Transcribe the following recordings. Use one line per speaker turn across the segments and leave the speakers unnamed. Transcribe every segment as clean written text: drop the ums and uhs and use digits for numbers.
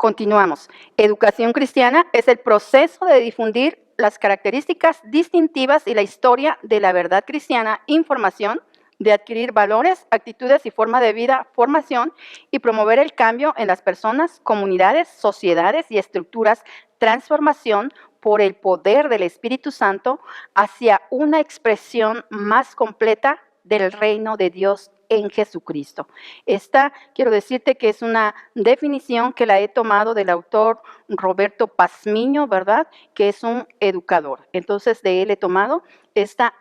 Continuamos. Educación cristiana es el proceso de difundir las características distintivas y la historia de la verdad cristiana, información, de adquirir valores, actitudes y forma de vida, formación y promover el cambio en las personas, comunidades, sociedades y estructuras, transformación por el poder del Espíritu Santo hacia una expresión más completa del reino de Dios en Jesucristo. Esta, quiero decirte que es una definición que la he tomado del autor Roberto Pazmiño, ¿verdad? Que es un educador. Entonces, de él he tomado esta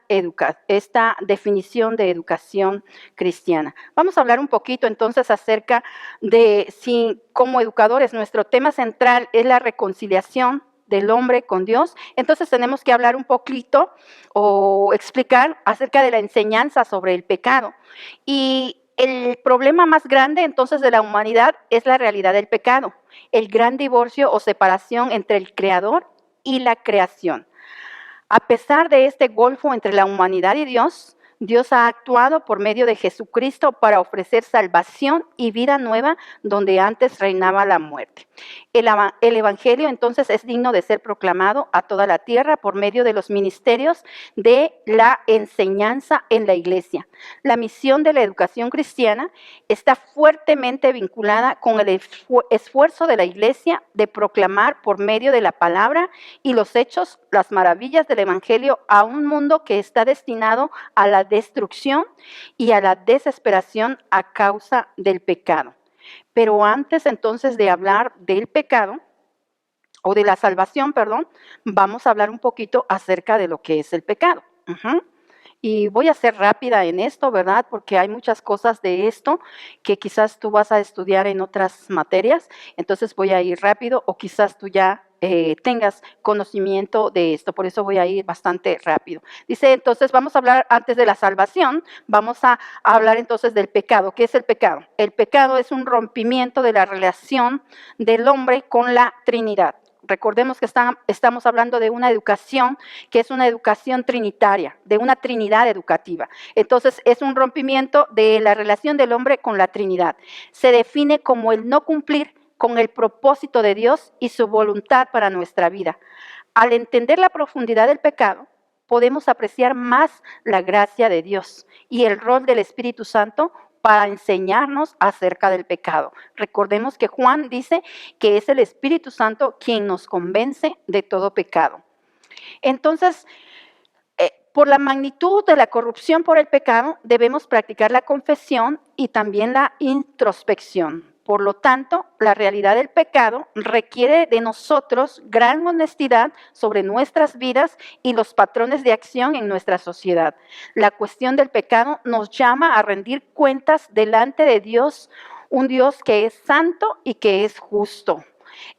definición de educación cristiana. Vamos a hablar un poquito entonces acerca de si como educadores nuestro tema central es la reconciliación del hombre con Dios. Entonces tenemos que hablar un poquito o explicar acerca de la enseñanza sobre el pecado. Y el problema más grande entonces de la humanidad es la realidad del pecado, el gran divorcio o separación entre el creador y la creación. A pesar de este golfo entre la humanidad y Dios, Dios ha actuado por medio de Jesucristo para ofrecer salvación y vida nueva donde antes reinaba la muerte. El Evangelio entonces es digno de ser proclamado a toda la tierra por medio de los ministerios de la enseñanza en la iglesia. La misión de la educación cristiana está fuertemente vinculada con el esfuerzo de la iglesia de proclamar por medio de la palabra y los hechos las maravillas del Evangelio a un mundo que está destinado a la destrucción y a la desesperación a causa del pecado. Pero antes entonces de hablar del pecado, o de la salvación, perdón, vamos a hablar un poquito acerca de lo que es el pecado. Y voy a ser rápida en esto, ¿verdad? Porque hay muchas cosas de esto que quizás tú vas a estudiar en otras materias, entonces voy a ir rápido o quizás tú ya tengas conocimiento de esto, por eso voy a ir bastante rápido. Dice, entonces vamos a hablar antes de la salvación, vamos a hablar entonces del pecado. ¿Qué es el pecado? El pecado es un rompimiento de la relación del hombre con la Trinidad. Recordemos que estamos hablando de una educación que es una educación trinitaria, de una Trinidad educativa. Entonces, es un rompimiento de la relación del hombre con la Trinidad. Se define como el no cumplir con el propósito de Dios y su voluntad para nuestra vida. Al entender la profundidad del pecado, podemos apreciar más la gracia de Dios y el rol del Espíritu Santo para enseñarnos acerca del pecado. Recordemos que Juan dice que es el Espíritu Santo quien nos convence de todo pecado. Entonces, por la magnitud de la corrupción por el pecado, debemos practicar la confesión y también la introspección. Por lo tanto, la realidad del pecado requiere de nosotros gran honestidad sobre nuestras vidas y los patrones de acción en nuestra sociedad. La cuestión del pecado nos llama a rendir cuentas delante de Dios, un Dios que es santo y que es justo.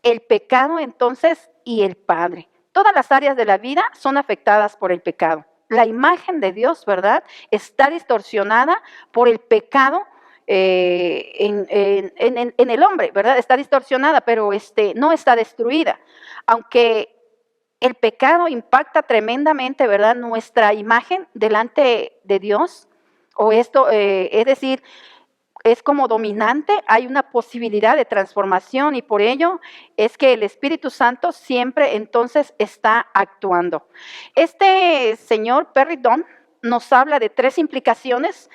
El pecado entonces y el Padre. Todas las áreas de la vida son afectadas por el pecado. La imagen de Dios, ¿verdad?, está distorsionada por el pecado en el hombre, ¿verdad? Está distorsionada, pero no está destruida. Aunque el pecado impacta tremendamente, ¿verdad?, nuestra imagen delante de Dios, o esto, es decir, es como dominante, hay una posibilidad de transformación y por ello es que el Espíritu Santo siempre entonces está actuando. Este señor Perry Don nos habla de 3 implicaciones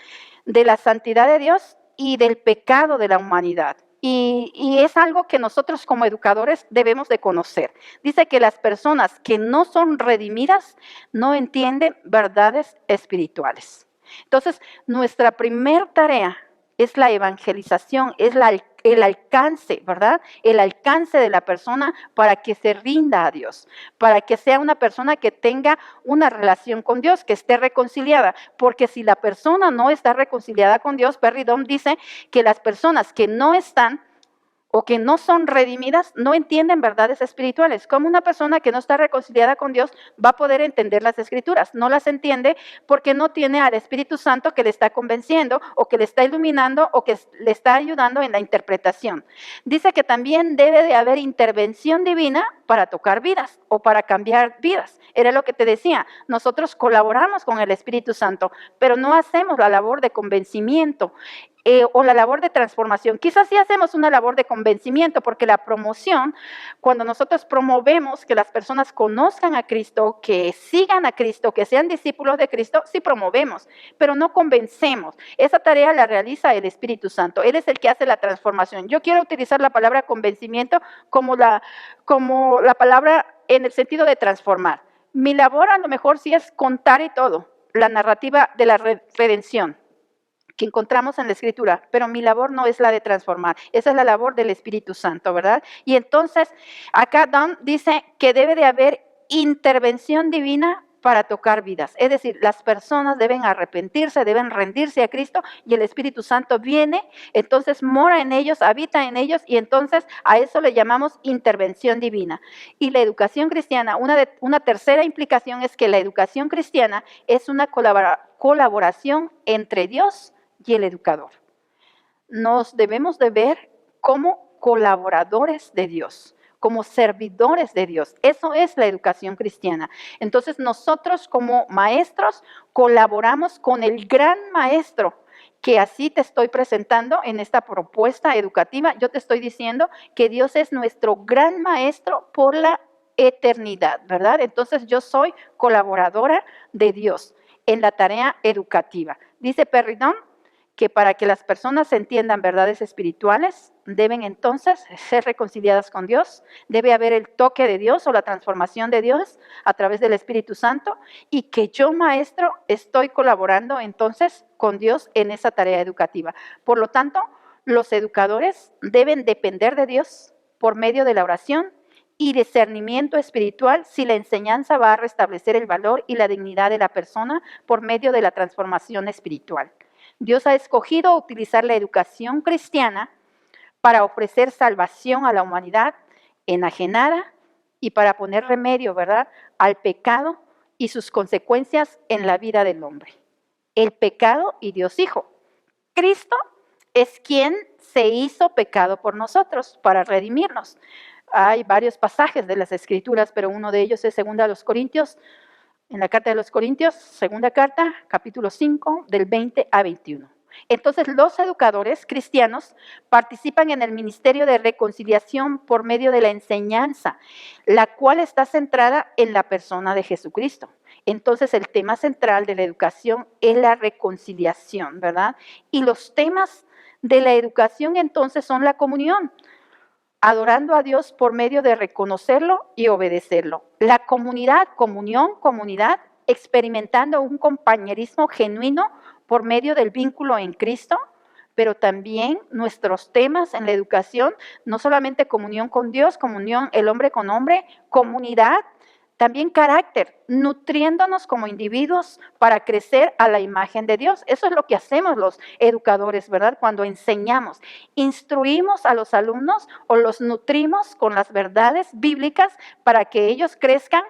de la santidad de Dios y del pecado de la humanidad. Y es algo que nosotros como educadores debemos de conocer. Dice que las personas que no son redimidas no entienden verdades espirituales. Entonces, nuestra primer tarea es la evangelización, es el alcance, ¿verdad? El alcance de la persona para que se rinda a Dios, para que sea una persona que tenga una relación con Dios, que esté reconciliada. Porque si la persona no está reconciliada con Dios, Perry Don dice que las personas que no están o que no son redimidas, no entienden verdades espirituales. Como una persona que no está reconciliada con Dios va a poder entender las Escrituras. No las entiende porque no tiene al Espíritu Santo que le está convenciendo o que le está iluminando o que le está ayudando en la interpretación. Dice que también debe de haber intervención divina para tocar vidas o para cambiar vidas. Era lo que te decía, nosotros colaboramos con el Espíritu Santo, pero no hacemos la labor de convencimiento. o la labor de transformación. Quizás sí hacemos una labor de convencimiento, porque la promoción, cuando nosotros promovemos que las personas conozcan a Cristo, que sigan a Cristo, que sean discípulos de Cristo, sí promovemos, pero no convencemos. Esa tarea la realiza el Espíritu Santo. Él es el que hace la transformación. Yo quiero utilizar la palabra convencimiento como la palabra en el sentido de transformar. Mi labor a lo mejor sí es contar y todo, la narrativa de la redención que encontramos en la Escritura, pero mi labor no es la de transformar, esa es la labor del Espíritu Santo, ¿verdad? Y entonces, acá Don dice que debe de haber intervención divina para tocar vidas, es decir, las personas deben arrepentirse, deben rendirse a Cristo y el Espíritu Santo viene, entonces mora en ellos, habita en ellos y entonces a eso le llamamos intervención divina. Y la educación cristiana, una tercera implicación es que la educación cristiana es una colaboración entre Dios y el educador. Nos debemos de ver como colaboradores de Dios, como servidores de Dios. Eso es la educación cristiana. Entonces nosotros como maestros colaboramos con el gran maestro, que así te estoy presentando en esta propuesta educativa. Yo te estoy diciendo que Dios es nuestro gran maestro por la eternidad, ¿verdad? Entonces yo soy colaboradora de Dios en la tarea educativa. Dice Perridón que para que las personas entiendan verdades espirituales, deben entonces ser reconciliadas con Dios, debe haber el toque de Dios o la transformación de Dios a través del Espíritu Santo, y que yo, maestro, estoy colaborando entonces con Dios en esa tarea educativa. Por lo tanto, los educadores deben depender de Dios por medio de la oración y discernimiento espiritual si la enseñanza va a restablecer el valor y la dignidad de la persona por medio de la transformación espiritual. Dios ha escogido utilizar la educación cristiana para ofrecer salvación a la humanidad enajenada y para poner remedio, ¿verdad?, al pecado y sus consecuencias en la vida del hombre. El pecado y Dios Hijo. Cristo es quien se hizo pecado por nosotros para redimirnos. Hay varios pasajes de las Escrituras, pero uno de ellos es 2 Corintios. En la carta de los Corintios, segunda carta, capítulo 5, del 20 a 21. Entonces, los educadores cristianos participan en el ministerio de reconciliación por medio de la enseñanza, la cual está centrada en la persona de Jesucristo. Entonces, el tema central de la educación es la reconciliación, ¿verdad? Y los temas de la educación entonces son la comunión, adorando a Dios por medio de reconocerlo y obedecerlo. La comunidad, comunidad, experimentando un compañerismo genuino por medio del vínculo en Cristo, pero también nuestros temas en la educación, no solamente comunión con Dios, comunión el hombre con hombre, comunidad, también carácter, nutriéndonos como individuos para crecer a la imagen de Dios. Eso es lo que hacemos los educadores, ¿verdad? Cuando enseñamos, instruimos a los alumnos o los nutrimos con las verdades bíblicas para que ellos crezcan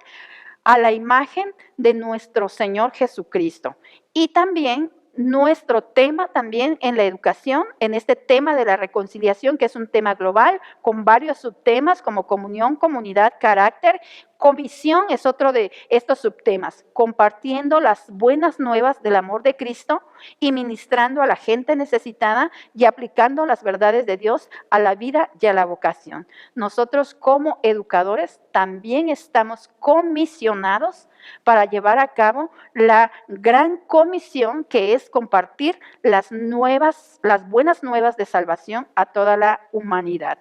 a la imagen de nuestro Señor Jesucristo. Y también nuestro tema también en la educación, en este tema de la reconciliación, que es un tema global, con varios subtemas como comunión, comunidad, carácter. Comisión es otro de estos subtemas, compartiendo las buenas nuevas del amor de Cristo y ministrando a la gente necesitada y aplicando las verdades de Dios a la vida y a la vocación. Nosotros como educadores también estamos comisionados para llevar a cabo la gran comisión que es compartir las buenas nuevas de salvación a toda la humanidad.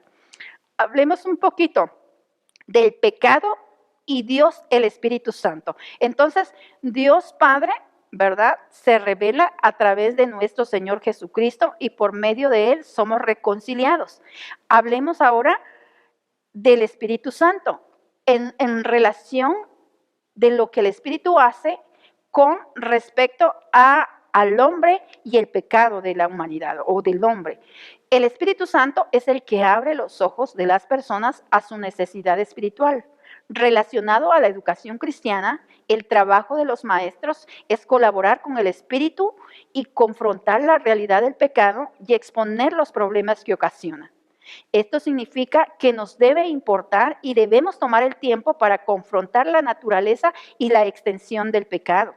Hablemos un poquito del pecado y Dios el Espíritu Santo. Entonces, Dios Padre, ¿verdad?, se revela a través de nuestro Señor Jesucristo y por medio de Él somos reconciliados. Hablemos ahora del Espíritu Santo en relación de lo que el Espíritu hace con respecto al hombre y el pecado de la humanidad o del hombre. El Espíritu Santo es el que abre los ojos de las personas a su necesidad espiritual. Relacionado a la educación cristiana, el trabajo de los maestros es colaborar con el Espíritu y confrontar la realidad del pecado y exponer los problemas que ocasiona. Esto significa que nos debe importar y debemos tomar el tiempo para confrontar la naturaleza y la extensión del pecado.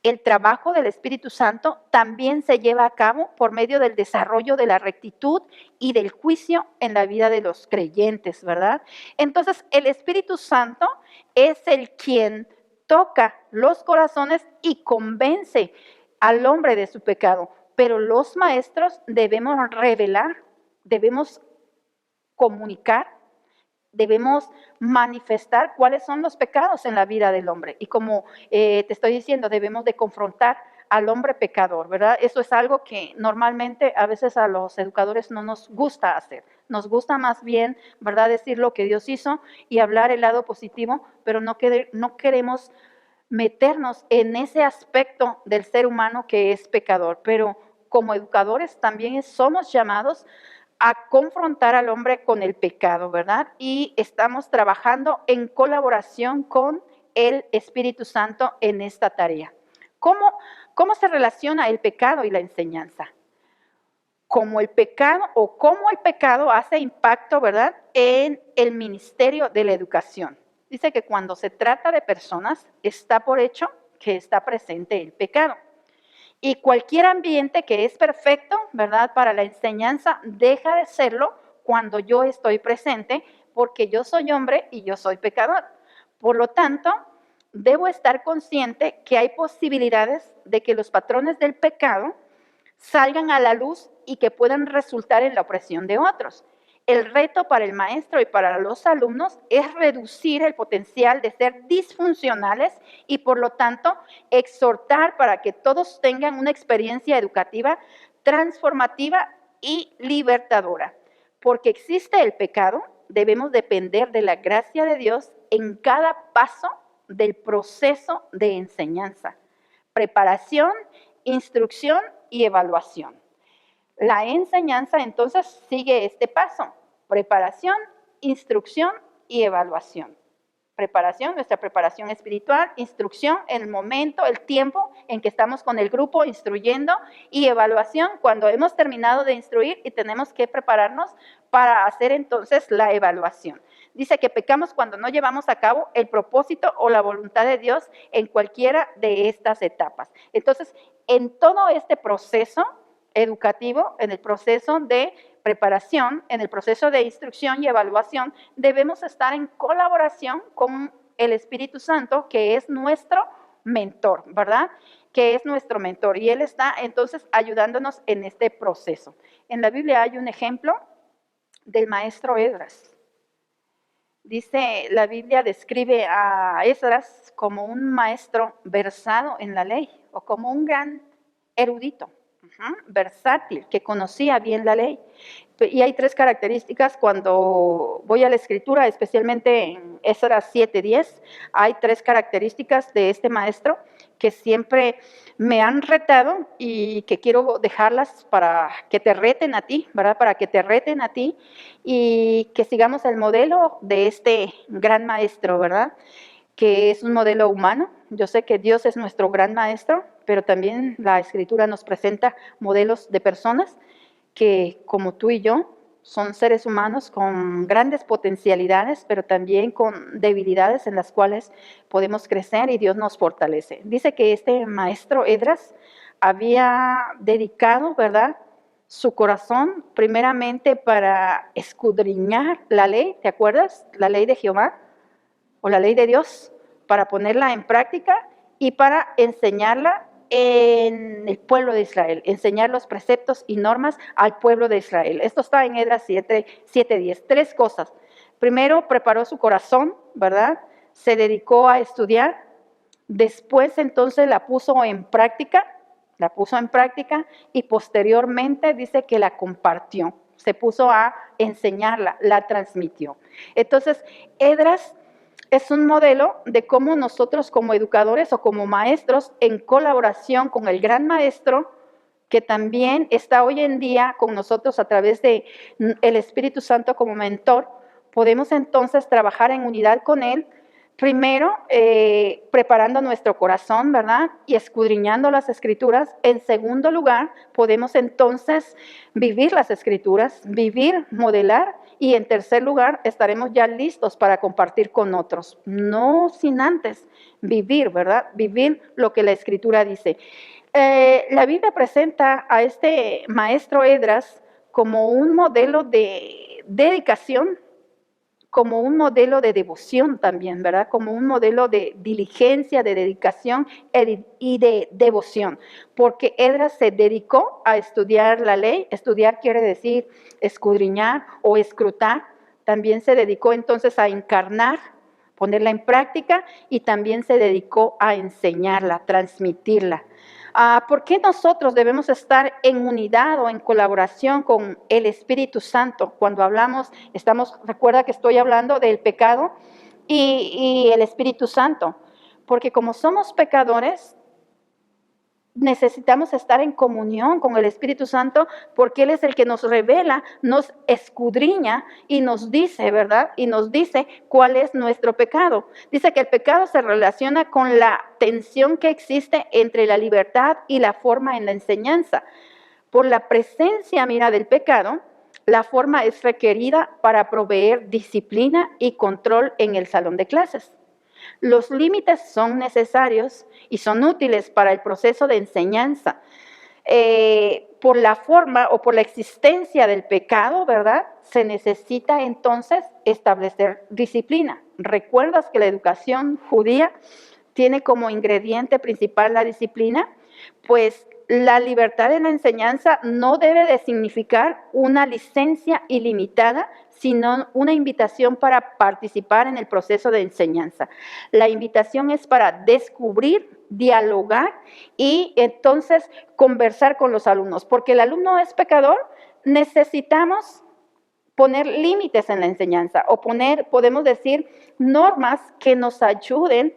El trabajo del Espíritu Santo también se lleva a cabo por medio del desarrollo de la rectitud y del juicio en la vida de los creyentes, ¿verdad? Entonces, el Espíritu Santo es el quien toca los corazones y convence al hombre de su pecado, pero los maestros debemos revelar, debemos comunicar, debemos manifestar cuáles son los pecados en la vida del hombre. Y como te estoy diciendo, debemos de confrontar al hombre pecador, ¿verdad? Eso es algo que normalmente a veces a los educadores no nos gusta hacer. Nos gusta más bien, ¿verdad?, decir lo que Dios hizo y hablar el lado positivo, pero no queremos meternos en ese aspecto del ser humano que es pecador. Pero como educadores también somos llamados a confrontar al hombre con el pecado, ¿verdad? Y estamos trabajando en colaboración con el Espíritu Santo en esta tarea. ¿Cómo se relaciona el pecado y la enseñanza? Cómo el pecado hace impacto, ¿verdad?, en el ministerio de la educación. Dice que cuando se trata de personas, está por hecho que está presente el pecado. Y cualquier ambiente que es perfecto, ¿verdad?, para la enseñanza, deja de serlo cuando yo estoy presente, porque yo soy hombre y yo soy pecador. Por lo tanto, debo estar consciente que hay posibilidades de que los patrones del pecado salgan a la luz y que puedan resultar en la opresión de otros. El reto para el maestro y para los alumnos es reducir el potencial de ser disfuncionales y, por lo tanto, exhortar para que todos tengan una experiencia educativa transformativa y libertadora. Porque existe el pecado, debemos depender de la gracia de Dios en cada paso del proceso de enseñanza, preparación, instrucción y evaluación. La enseñanza entonces sigue este paso: preparación, instrucción y evaluación. Preparación, nuestra preparación espiritual, instrucción, el momento, el tiempo en que estamos con el grupo instruyendo, y evaluación, cuando hemos terminado de instruir y tenemos que prepararnos para hacer entonces la evaluación. Dice que pecamos cuando no llevamos a cabo el propósito o la voluntad de Dios en cualquiera de estas etapas. Entonces, en todo este proceso educativo, en el proceso de preparación, en el proceso de instrucción y evaluación, debemos estar en colaboración con el Espíritu Santo, que es nuestro mentor, ¿verdad? Que es nuestro mentor, y Él está entonces ayudándonos en este proceso. En la Biblia hay un ejemplo del maestro Esdras. Dice, la Biblia describe a Esdras como un maestro versado en la ley, o como un gran erudito, versátil, que conocía bien la ley. Y hay tres características cuando voy a la escritura, especialmente en Esdras 7:10, hay tres características de este maestro que siempre me han retado y que quiero dejarlas para que te reten a ti, ¿verdad? Para que te reten a ti y que sigamos el modelo de este gran maestro, ¿verdad?, que es un modelo humano. Yo sé que Dios es nuestro gran maestro, pero también la Escritura nos presenta modelos de personas que, como tú y yo, son seres humanos con grandes potencialidades, pero también con debilidades en las cuales podemos crecer y Dios nos fortalece. Dice que este maestro Esdras había dedicado, ¿verdad?, su corazón primeramente para escudriñar la ley, ¿te acuerdas? La ley de Jehová o la ley de Dios, para ponerla en práctica y para enseñarla en el pueblo de Israel, enseñar los preceptos y normas al pueblo de Israel. Esto está en Esdras 7:10. Tres cosas. Primero, preparó su corazón, ¿verdad? Se dedicó a estudiar. Después, entonces, la puso en práctica y posteriormente dice que la compartió. Se puso a enseñarla, la transmitió. Entonces, Esdras es un modelo de cómo nosotros como educadores o como maestros, en colaboración con el gran maestro, que también está hoy en día con nosotros a través de el Espíritu Santo como mentor, podemos entonces trabajar en unidad con él. Primero, preparando nuestro corazón, ¿verdad?, y escudriñando las Escrituras. En segundo lugar, podemos entonces vivir las Escrituras, modelar y en tercer lugar, estaremos ya listos para compartir con otros, no sin antes vivir, ¿verdad? Vivir lo que la Escritura dice. La Biblia presenta a este maestro Esdras como un modelo de dedicación, como un modelo de devoción también, ¿verdad? Como un modelo de diligencia, de dedicación y de devoción, porque Esdras se dedicó a estudiar la ley. Estudiar quiere decir escudriñar o escrutar. También se dedicó entonces a encarnar, ponerla en práctica, y también se dedicó a enseñarla, transmitirla. ¿Por qué nosotros debemos estar en unidad o en colaboración con el Espíritu Santo? Cuando hablamos, recuerda que estoy hablando del pecado y el Espíritu Santo, porque como somos pecadores, necesitamos estar en comunión con el Espíritu Santo, porque Él es el que nos revela, nos escudriña y nos dice, ¿verdad? Y nos dice cuál es nuestro pecado. Dice que el pecado se relaciona con la tensión que existe entre la libertad y la forma en la enseñanza. Por la presencia, mira, del pecado, la forma es requerida para proveer disciplina y control en el salón de clases. Los límites son necesarios y son útiles para el proceso de enseñanza. Por la forma o por la existencia del pecado, ¿verdad? Se necesita entonces establecer disciplina. ¿Recuerdas que la educación judía tiene como ingrediente principal la disciplina? Pues la libertad en la enseñanza no debe de significar una licencia ilimitada, sino una invitación para participar en el proceso de enseñanza. La invitación es para descubrir, dialogar y entonces conversar con los alumnos. Porque el alumno es pecador, necesitamos poner límites en la enseñanza o podemos decir, normas que nos ayuden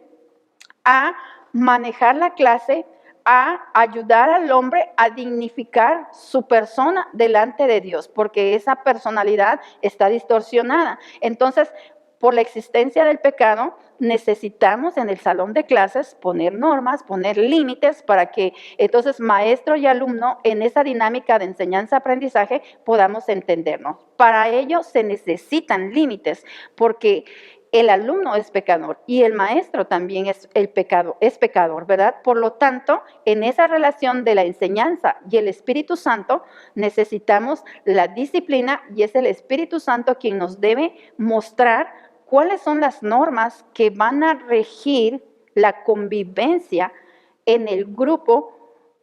a manejar la clase, a ayudar al hombre a dignificar su persona delante de Dios, porque esa personalidad está distorsionada. Entonces, por la existencia del pecado, necesitamos en el salón de clases poner normas, poner límites para que entonces maestro y alumno en esa dinámica de enseñanza-aprendizaje podamos entendernos. Para ello se necesitan límites, porque el alumno es pecador y el maestro también es pecador, ¿verdad? Por lo tanto, en esa relación de la enseñanza y el Espíritu Santo, necesitamos la disciplina, y es el Espíritu Santo quien nos debe mostrar cuáles son las normas que van a regir la convivencia en el grupo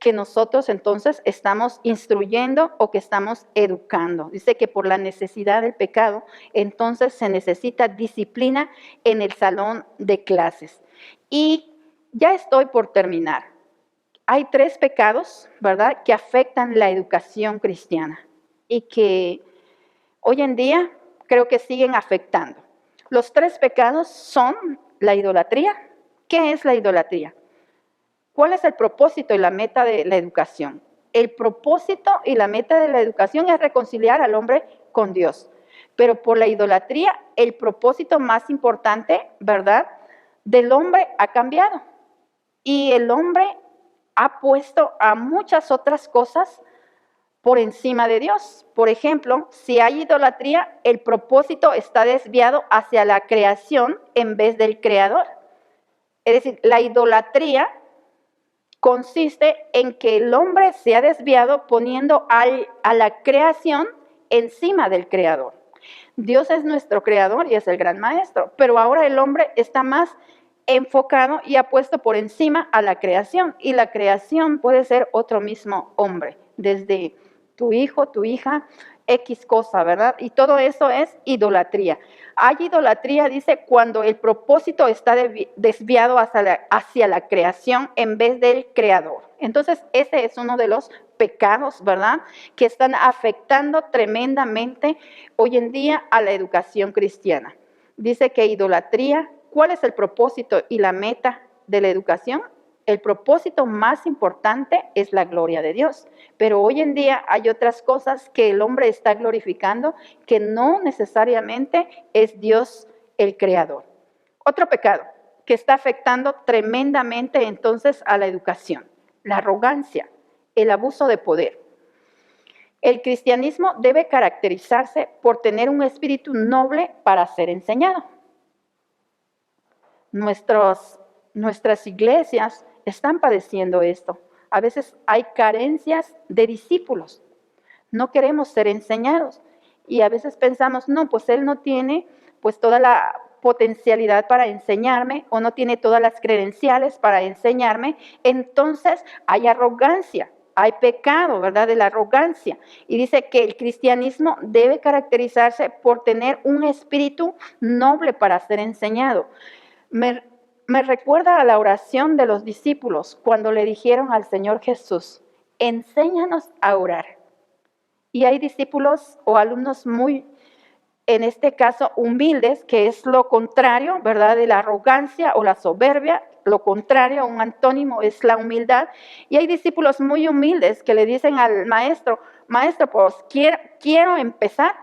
que nosotros entonces estamos instruyendo o que estamos educando. Dice que por la necesidad del pecado, entonces se necesita disciplina en el salón de clases. Y ya estoy por terminar. Hay 3 pecados, ¿verdad?, que afectan la educación cristiana y que hoy en día creo que siguen afectando. Los 3 pecados son la idolatría. ¿Qué es la idolatría? ¿Cuál es el propósito y la meta de la educación? El propósito y la meta de la educación es reconciliar al hombre con Dios. Pero por la idolatría, el propósito más importante, ¿verdad?, del hombre ha cambiado. Y el hombre ha puesto a muchas otras cosas por encima de Dios. Por ejemplo, si hay idolatría, el propósito está desviado hacia la creación en vez del creador. Es decir, la idolatría consiste en que el hombre se ha desviado poniendo a la creación encima del creador. Dios es nuestro creador y es el gran maestro, pero ahora el hombre está más enfocado y ha puesto por encima a la creación, y la creación puede ser otro mismo hombre, desde tu hijo, tu hija, X cosa, ¿verdad? Y todo eso es idolatría. Hay idolatría, dice, cuando el propósito está desviado hacia la creación en vez del creador. Entonces, ese es uno de los pecados, ¿verdad?, que están afectando tremendamente hoy en día a la educación cristiana. Dice que idolatría, ¿cuál es el propósito y la meta de la educación? El propósito más importante es la gloria de Dios, pero hoy en día hay otras cosas que el hombre está glorificando que no necesariamente es Dios el creador. Otro pecado que está afectando tremendamente entonces a la educación, la arrogancia, el abuso de poder. El cristianismo debe caracterizarse por tener un espíritu noble para ser enseñado. Nuestras iglesias están padeciendo esto. A veces hay carencias de discípulos. No queremos ser enseñados. Y a veces pensamos, no, pues él no tiene pues toda la potencialidad para enseñarme o no tiene todas las credenciales para enseñarme. Entonces hay arrogancia, hay pecado, ¿verdad? De la arrogancia. Y dice que el cristianismo debe caracterizarse por tener un espíritu noble para ser enseñado. Me recuerda a la oración de los discípulos cuando le dijeron al Señor Jesús, enséñanos a orar. Y hay discípulos o alumnos muy, en este caso, humildes, que es lo contrario, ¿verdad? De la arrogancia o la soberbia. Lo contrario, un antónimo es la humildad. Y hay discípulos muy humildes que le dicen al maestro, maestro, pues quiero empezar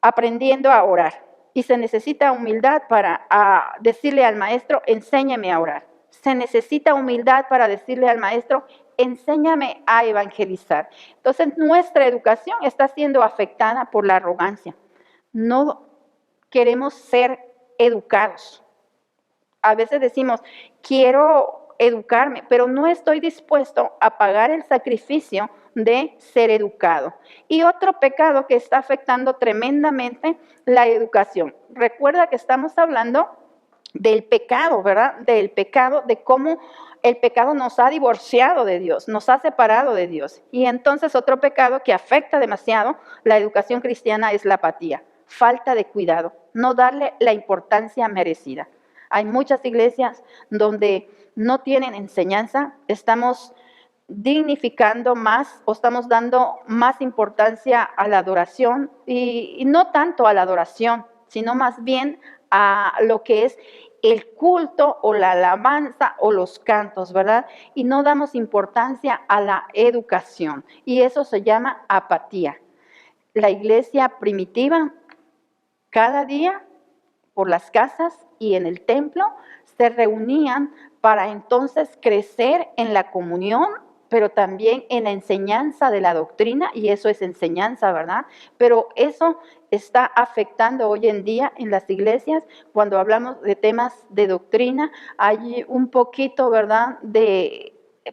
aprendiendo a orar. Y se necesita humildad para decirle al maestro, enséñame a orar. Se necesita humildad para decirle al maestro, enséñame a evangelizar. Entonces, nuestra educación está siendo afectada por la arrogancia. No queremos ser educados. A veces decimos, quiero educarme, pero no estoy dispuesto a pagar el sacrificio de ser educado. Y otro pecado que está afectando tremendamente la educación. Recuerda que estamos hablando del pecado, ¿verdad? Del pecado, de cómo el pecado nos ha divorciado de Dios, nos ha separado de Dios. Y entonces otro pecado que afecta demasiado la educación cristiana es la apatía, falta de cuidado, no darle la importancia merecida. Hay muchas iglesias donde no tienen enseñanza, estamos dignificando más o estamos dando más importancia a la adoración y no tanto a la adoración, sino más bien a lo que es el culto o la alabanza o los cantos, ¿verdad? Y no damos importancia a la educación y eso se llama apatía. La iglesia primitiva, cada día por las casas y en el templo, se reunían para entonces crecer en la comunión, pero también en la enseñanza de la doctrina, y eso es enseñanza, ¿verdad? Pero eso está afectando hoy en día en las iglesias, cuando hablamos de temas de doctrina, hay un poquito, ¿verdad?,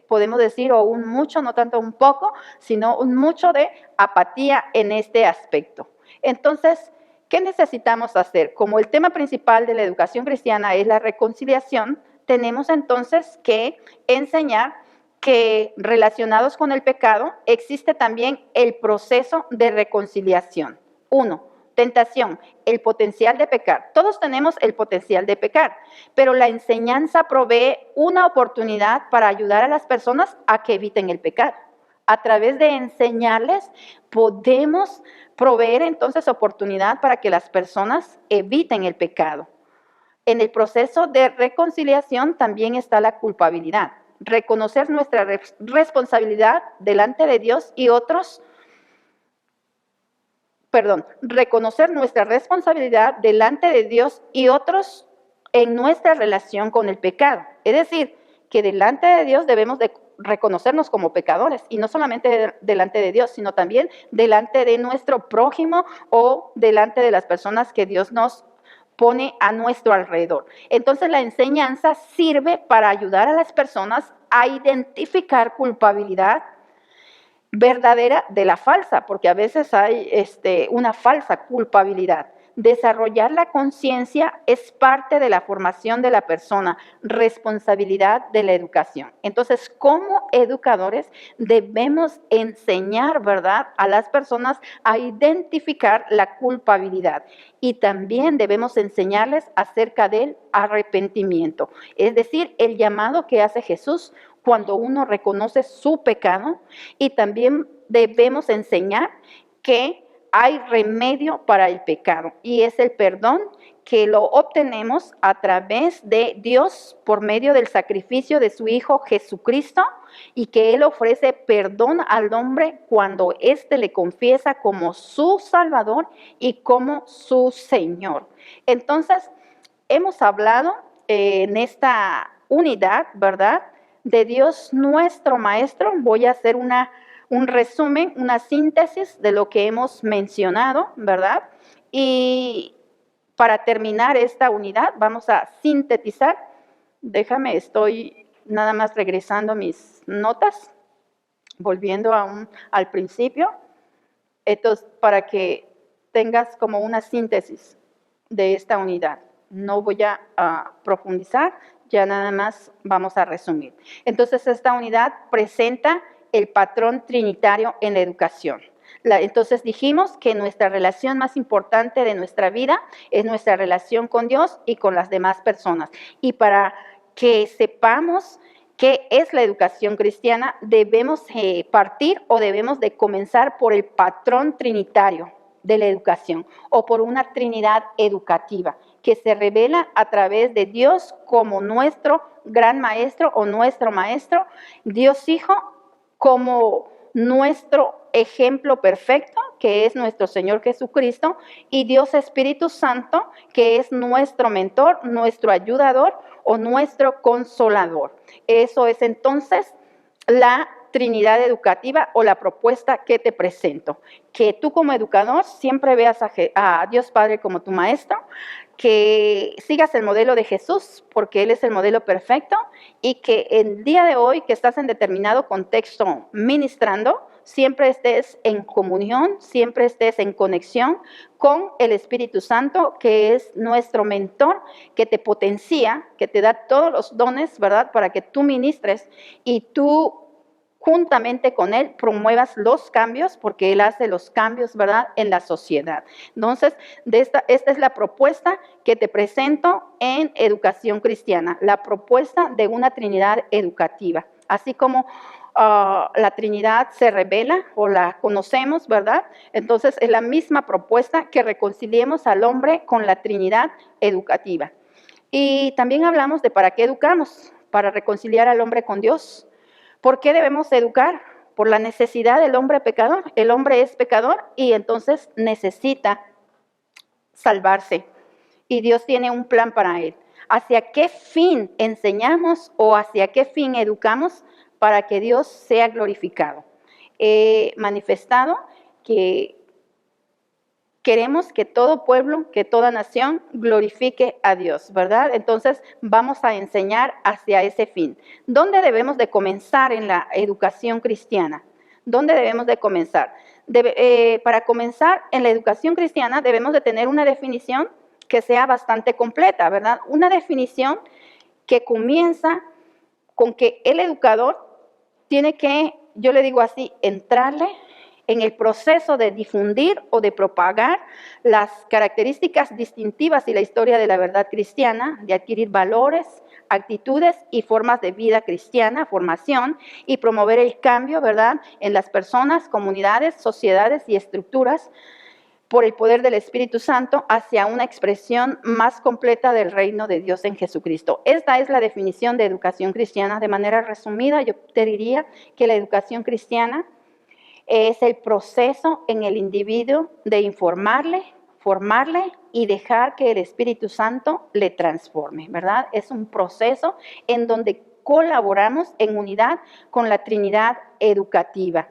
podemos decir, o un mucho, no tanto un poco, sino un mucho de apatía en este aspecto. Entonces, ¿qué necesitamos hacer? Como el tema principal de la educación cristiana es la reconciliación, tenemos entonces que enseñar que relacionados con el pecado existe también el proceso de reconciliación. 1. Tentación, el potencial de pecar. Todos tenemos el potencial de pecar, pero la enseñanza provee una oportunidad para ayudar a las personas a que eviten el pecado. A través de enseñarles podemos proveer entonces oportunidad para que las personas eviten el pecado. En el proceso de reconciliación también está la culpabilidad. Reconocer nuestra responsabilidad delante de Dios y otros, reconocer nuestra responsabilidad delante de Dios y otros en nuestra relación con el pecado. Es decir, que delante de Dios debemos de reconocernos como pecadores y no solamente delante de Dios, sino también delante de nuestro prójimo o delante de las personas que Dios nos pone a nuestro alrededor. Entonces la enseñanza sirve para ayudar a las personas a identificar culpabilidad verdadera de la falsa, porque a veces hay una falsa culpabilidad. Desarrollar la conciencia es parte de la formación de la persona, responsabilidad de la educación. Entonces, como educadores debemos enseñar, ¿verdad?, a las personas a identificar la culpabilidad y también debemos enseñarles acerca del arrepentimiento, es decir, el llamado que hace Jesús cuando uno reconoce su pecado, y también debemos enseñar que hay remedio para el pecado y es el perdón que lo obtenemos a través de Dios por medio del sacrificio de su Hijo Jesucristo y que Él ofrece perdón al hombre cuando éste le confiesa como su Salvador y como su Señor. Entonces, hemos hablado en esta unidad, ¿verdad?, de Dios nuestro Maestro. Voy a hacer una un resumen, una síntesis de lo que hemos mencionado, ¿verdad? Y para terminar esta unidad, vamos a sintetizar. Déjame, estoy nada más regresando a mis notas, volviendo al principio. Entonces, para que tengas como una síntesis de esta unidad. No voy a profundizar, ya nada más vamos a resumir. Entonces, esta unidad presenta el patrón trinitario en la educación. Entonces dijimos que nuestra relación más importante de nuestra vida es nuestra relación con Dios y con las demás personas. Y para que sepamos qué es la educación cristiana, debemos partir o debemos de comenzar por el patrón trinitario de la educación o por una Trinidad educativa que se revela a través de Dios como nuestro gran maestro o nuestro maestro, Dios Hijo como nuestro ejemplo perfecto, que es nuestro Señor Jesucristo, y Dios Espíritu Santo, que es nuestro mentor, nuestro ayudador o nuestro consolador. Eso es entonces la Trinidad educativa o la propuesta que te presento. Que tú como educador siempre veas a Dios Padre como tu maestro, que sigas el modelo de Jesús, porque Él es el modelo perfecto, y que el día de hoy que estás en determinado contexto ministrando, siempre estés en comunión, siempre estés en conexión con el Espíritu Santo, que es nuestro mentor, que te potencia, que te da todos los dones, ¿verdad?, para que tú ministres y tú juntamente con Él promuevas los cambios, porque Él hace los cambios, ¿verdad?, en la sociedad. Entonces, esta es la propuesta que te presento en Educación Cristiana, la propuesta de una Trinidad educativa. Así como la Trinidad se revela o la conocemos, ¿verdad? Entonces, es la misma propuesta que reconciliemos al hombre con la Trinidad educativa. Y también hablamos de para qué educamos, para reconciliar al hombre con Dios. ¿Por qué debemos educar? Por la necesidad del hombre pecador. El hombre es pecador y entonces necesita salvarse. Y Dios tiene un plan para él. ¿Hacia qué fin enseñamos o hacia qué fin educamos? Para que Dios sea glorificado. He manifestado que queremos que todo pueblo, que toda nación glorifique a Dios, ¿verdad? Entonces vamos a enseñar hacia ese fin. ¿Dónde debemos de comenzar en la educación cristiana? ¿Dónde debemos de comenzar? Para comenzar en la educación cristiana debemos de tener una definición que sea bastante completa, ¿verdad? Una definición que comienza con que el educador tiene que, yo le digo así, entrarle en el proceso de difundir o de propagar las características distintivas y la historia de la verdad cristiana, de adquirir valores, actitudes y formas de vida cristiana, formación y promover el cambio, ¿verdad?, en las personas, comunidades, sociedades y estructuras por el poder del Espíritu Santo hacia una expresión más completa del reino de Dios en Jesucristo. Esta es la definición de educación cristiana. De manera resumida, yo te diría que la educación cristiana es el proceso en el individuo de informarle, formarle y dejar que el Espíritu Santo le transforme, ¿verdad? Es un proceso en donde colaboramos en unidad con la Trinidad educativa.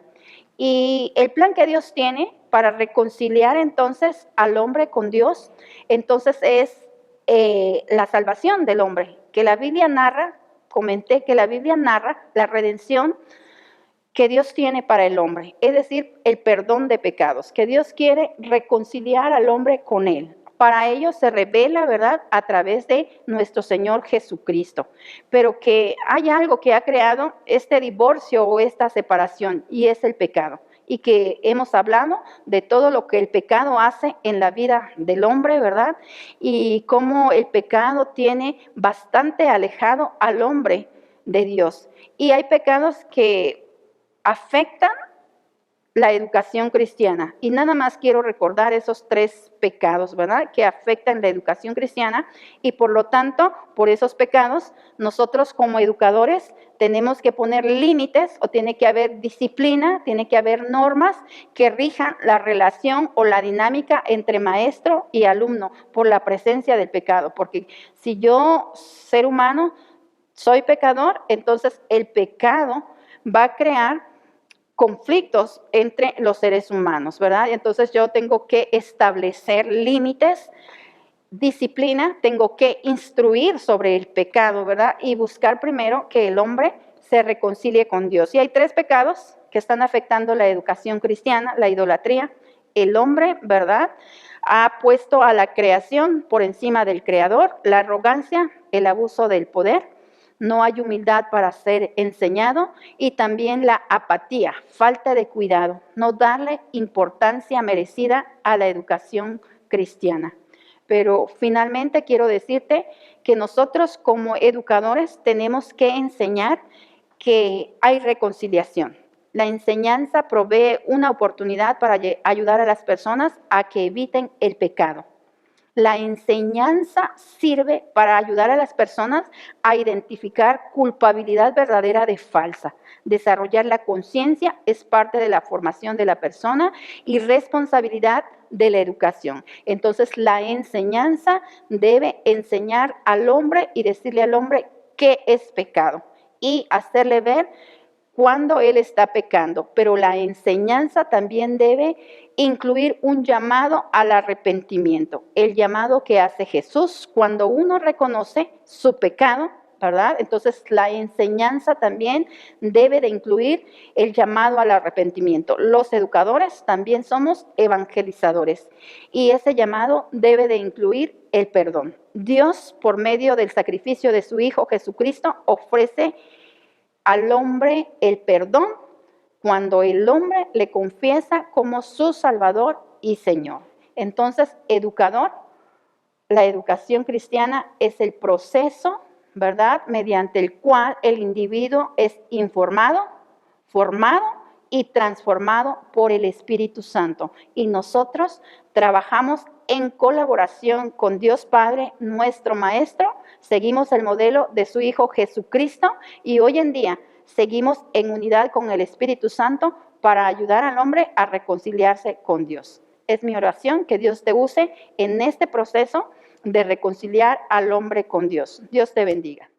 Y el plan que Dios tiene para reconciliar entonces al hombre con Dios, entonces es la salvación del hombre, que la Biblia narra, comenté que la Biblia narra la redención que Dios tiene para el hombre, es decir, el perdón de pecados, que Dios quiere reconciliar al hombre con Él. Para ello se revela, ¿verdad?, a través de nuestro Señor Jesucristo. Pero que hay algo que ha creado este divorcio o esta separación, y es el pecado. Y que hemos hablado de todo lo que el pecado hace en la vida del hombre, ¿verdad? Y cómo el pecado tiene bastante alejado al hombre de Dios. Y hay pecados que afectan la educación cristiana. Y nada más quiero recordar esos 3 pecados, ¿verdad?, que afectan la educación cristiana, y por lo tanto, por esos pecados, nosotros como educadores tenemos que poner límites, o tiene que haber disciplina, tiene que haber normas que rijan la relación o la dinámica entre maestro y alumno por la presencia del pecado. Porque si yo, ser humano, soy pecador, entonces el pecado va a crear conflictos entre los seres humanos, ¿verdad? Entonces yo tengo que establecer límites, disciplina, tengo que instruir sobre el pecado, ¿verdad? Y buscar primero que el hombre se reconcilie con Dios. Y hay 3 pecados que están afectando la educación cristiana: la idolatría. El hombre, ¿verdad?, ha puesto a la creación por encima del creador; la arrogancia, el abuso del poder; no hay humildad para ser enseñado; y también la apatía, falta de cuidado, no darle importancia merecida a la educación cristiana. Pero finalmente quiero decirte que nosotros como educadores tenemos que enseñar que hay reconciliación. La enseñanza provee una oportunidad para ayudar a las personas a que eviten el pecado. La enseñanza sirve para ayudar a las personas a identificar culpabilidad verdadera de falsa. Desarrollar la conciencia es parte de la formación de la persona y responsabilidad de la educación. Entonces, la enseñanza debe enseñar al hombre y decirle al hombre qué es pecado y hacerle ver cuando él está pecando. Pero la enseñanza también debe incluir un llamado al arrepentimiento, el llamado que hace Jesús cuando uno reconoce su pecado, ¿verdad? Entonces la enseñanza también debe de incluir el llamado al arrepentimiento. Los educadores también somos evangelizadores y ese llamado debe de incluir el perdón. Dios, por medio del sacrificio de su Hijo Jesucristo, ofrece al hombre el perdón cuando el hombre le confiesa como su Salvador y Señor. Entonces, educador, la educación cristiana es el proceso, ¿verdad?, mediante el cual el individuo es informado, formado y transformado por el Espíritu Santo. Y nosotros trabajamos en colaboración con Dios Padre, nuestro Maestro. Seguimos el modelo de su Hijo Jesucristo y hoy en día seguimos en unidad con el Espíritu Santo para ayudar al hombre a reconciliarse con Dios. Es mi oración que Dios te use en este proceso de reconciliar al hombre con Dios. Dios te bendiga.